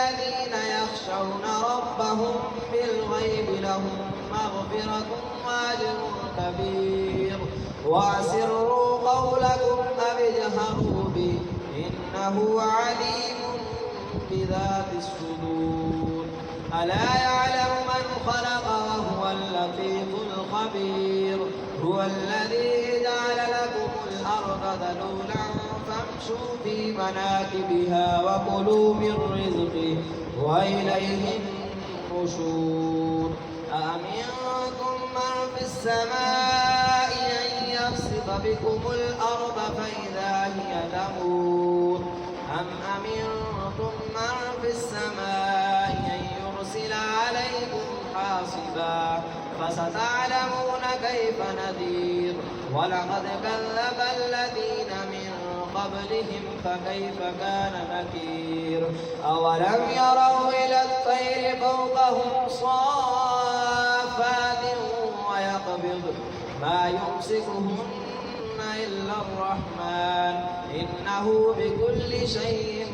الذين يخشون ربهم بالغيب لهم مغفرة وأجر كبير. وأسروا قولكم أو اجهروا به إنه عليم بذات الصدور. ألا يعلم من خلق وهو اللطيف الخبير. هو الذي جعل لكم الأرض ذلولا فامشوا في مناكبها وكلوا من رزقه وإليه النشور. أأمنتم من في السماء أن يخسف بكم الأرض فإذا هي تمور أم أمنتم من في السماء أن يرسل عليكم حاصبا فستعلمون كيف نذير. ولقد كذب الذين من قبلهم فكيف كان نكير. أولم يروا إلى الطير فوقهم صافات ويقبض ما يمسكهن إلا الرحمن إنه بكل شيء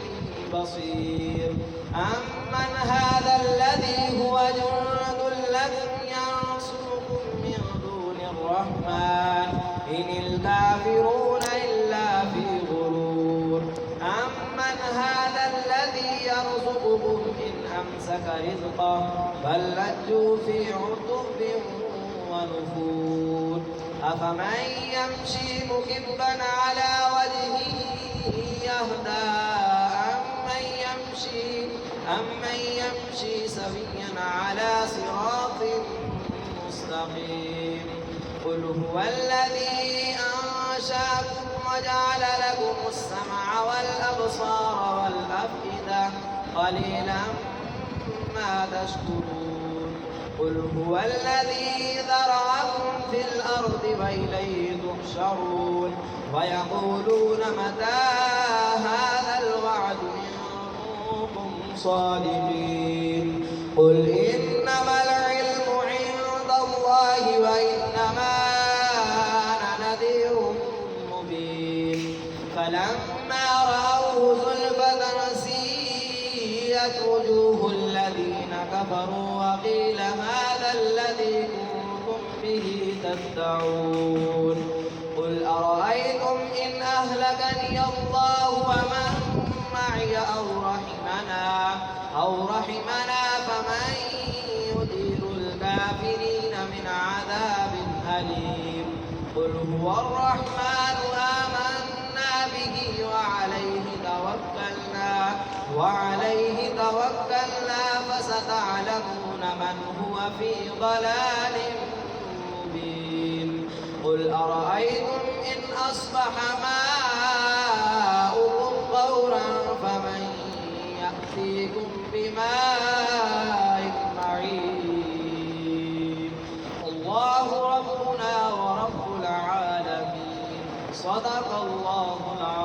بصير. أمن هذا الذي هو جند لكم ينصركم من دون الرحمن إن الكافرون إلا في غرور. أمن هذا الذي يرزقكم إن أمسك رزقه بل لجوا في عتب ونفور. أفمن يمشي مكبا على وجهه يهدى أمن يمشي سويا على صراط مستقيم. قل هو الذي أنشأكم وجعل لكم السمع والأبصار والأفئدة قليلا ما تشكرون. قل هو الذي ذرأكم في الأرض وإليه تحشرون. ويقولون متى هذا الوعد إن كنتم صادقين. قل إنما العلم عند الله وإنما أنا نذير مبين. فلما رأوه زلفة سيئت وجوه الذين كفروا وقيل هذا الذي كنتم به تدعون. قل أرأيتم إن أهلكني الله ومن معي أو رحمنا فمن يدير الكافرين من عذاب أليم. قل هو الرحمن آمنا به وعليه توكلنا فستعلمون من هو في ضلال مبين. قل أرأيتم إن أصبح ماؤكم غورا فمن يأتيكم بماء معين. الله ربنا ورب العالمين. صدق الله العظيم.